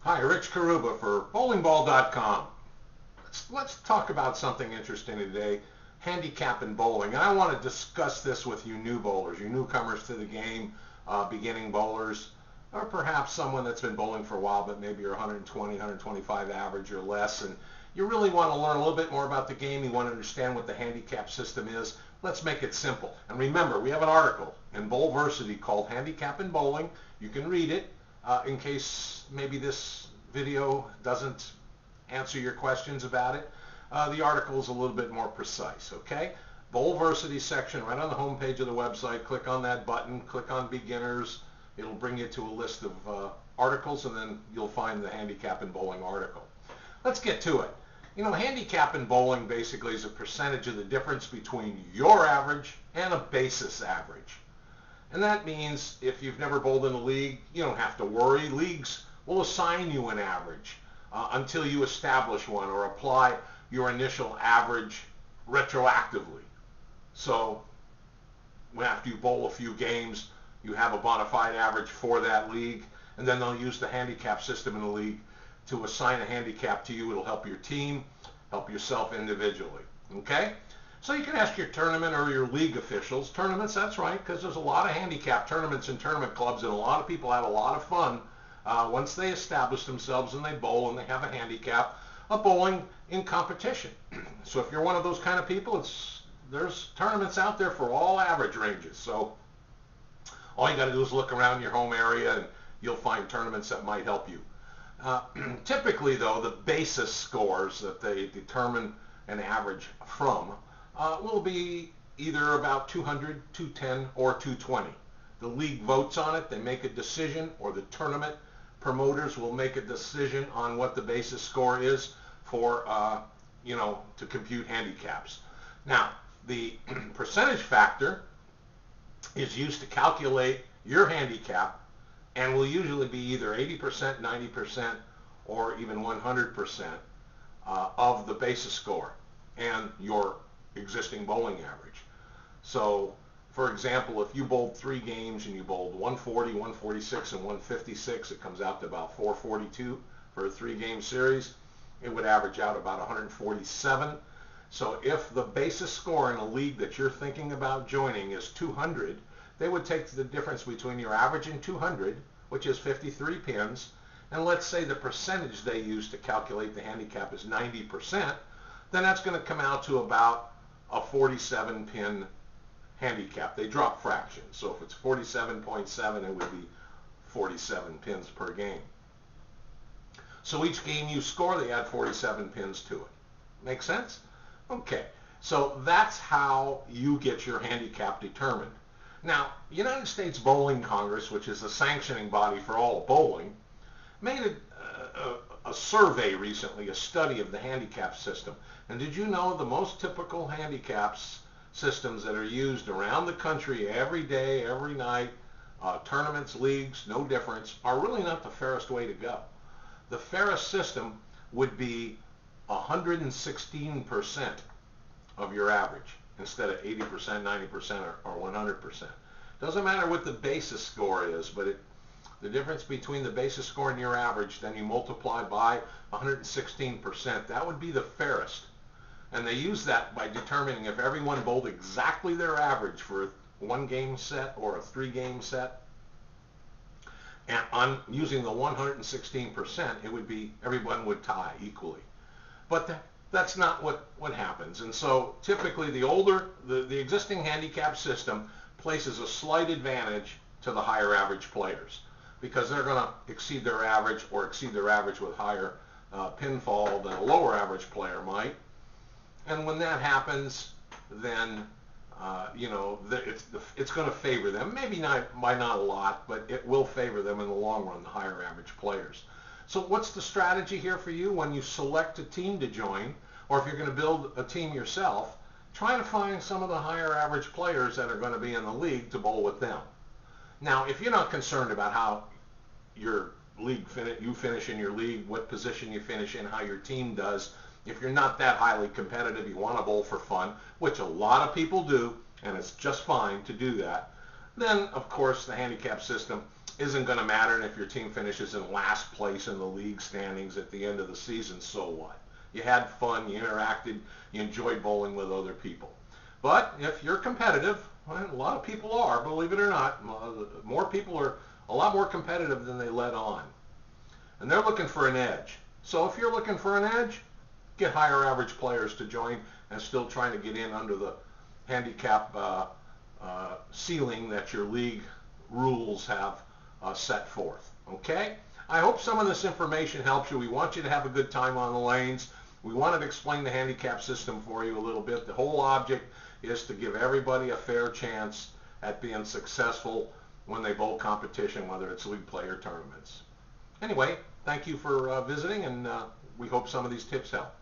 Hi, Rich Carrubba for bowlingball.com. Let's talk about something interesting today, handicap in bowling. And I want to discuss this with you new bowlers, you newcomers to the game, beginning bowlers, or perhaps someone that's been bowling for a while, but maybe you're 120, 125 average or less, and you really want to learn a little bit more about the game. You want to understand what the handicap system is. Let's make it simple. And remember, we have an article in Bowlversity called Handicap in Bowling. You can read it in case maybe this video doesn't answer your questions about it. The article is a little bit more precise, okay? Bowlversity section right on the home page of the website. Click on that button, click on beginners. It'll bring you to a list of articles, and then you'll find the Handicap in Bowling article. Let's get to it. You know, handicap in bowling basically is a percentage of the difference between your average and a basis average. And that means if you've never bowled in a league, you don't have to worry. Leagues will assign you an average until you establish one or apply your initial average retroactively. So after you bowl a few games, you have a bona fide average for that league, and then they'll use the handicap system in the league to assign a handicap to you. It'll help your team, help yourself individually. Okay? So you can ask your tournament or your league officials. Tournaments, that's right, because there's a lot of handicap tournaments and tournament clubs, and a lot of people have a lot of fun once they establish themselves and they bowl and they have a handicap of bowling in competition. So if you're one of those kind of people, there's tournaments out there for all average ranges. So all you got to do is look around your home area and you'll find tournaments that might help you. Typically, though, the basis scores that they determine an average from will be either about 200, 210, or 220. The league votes on it. They make a decision, or the tournament promoters will make a decision on what the basis score is for, to compute handicaps. Now, the percentage factor is used to calculate your handicap and will usually be either 80%, 90%, or even 100% of the basis score and your existing bowling average. So, for example, if you bowled 3 games and you bowled 140, 146, and 156, it comes out to about 442 for a 3-game series. It would average out about 147. So if the basis score in a league that you're thinking about joining is 200, they would take the difference between your average and 200, which is 53 pins, and let's say the percentage they use to calculate the handicap is 90%, then that's going to come out to about a 47 pin handicap. They drop fractions, so if it's 47.7, it would be 47 pins per game. So each game you score, they add 47 pins to it. Make sense? Okay, so that's how you get your handicap determined. Now, United States Bowling Congress, which is the sanctioning body for all bowling, made a survey recently, a study of the handicap system. And did you know the most typical handicaps systems that are used around the country every day, every night, tournaments, leagues, no difference, are really not the fairest way to go. The fairest system would be 116% of your average instead of 80%, 90%, or 100%. Doesn't matter what the basis score is, but the difference between the basis score and your average, then you multiply by 116%. That would be the fairest. And they use that by determining if everyone bowled exactly their average for a 1-game set or a 3-game set. And on using the 116%, it would be everyone would tie equally. But that's not what happens. And so typically the existing handicap system places a slight advantage to the higher average players because they're going to exceed their average or exceed their average with higher pinfall than a lower average player might. And when that happens, then it's going to favor them. Maybe not by not a lot, but it will favor them in the long run, the higher average players. So what's the strategy here for you when you select a team to join, or if you're going to build a team yourself? Try to find some of the higher average players that are going to be in the league to bowl with them. Now, if you're not concerned about how your league you finish in your league, what position you finish in, how your team does, if you're not that highly competitive, you want to bowl for fun, which a lot of people do, and it's just fine to do that, then of course the handicap system isn't going to matter, and if your team finishes in last place in the league standings at the end of the season, so what? You had fun, you interacted, you enjoyed bowling with other people. But if you're competitive, well, a lot of people are, believe it or not, more people are a lot more competitive than they let on. And they're looking for an edge. So if you're looking for an edge, get higher average players to join and still trying to get in under the handicap ceiling that your league rules have set forth. Okay? I hope some of this information helps you. We want you to have a good time on the lanes. We wanted to explain the handicap system for you a little bit. The whole object is to give everybody a fair chance at being successful when they bowl competition, whether it's league play or tournaments. Anyway, thank you for visiting, and we hope some of these tips help.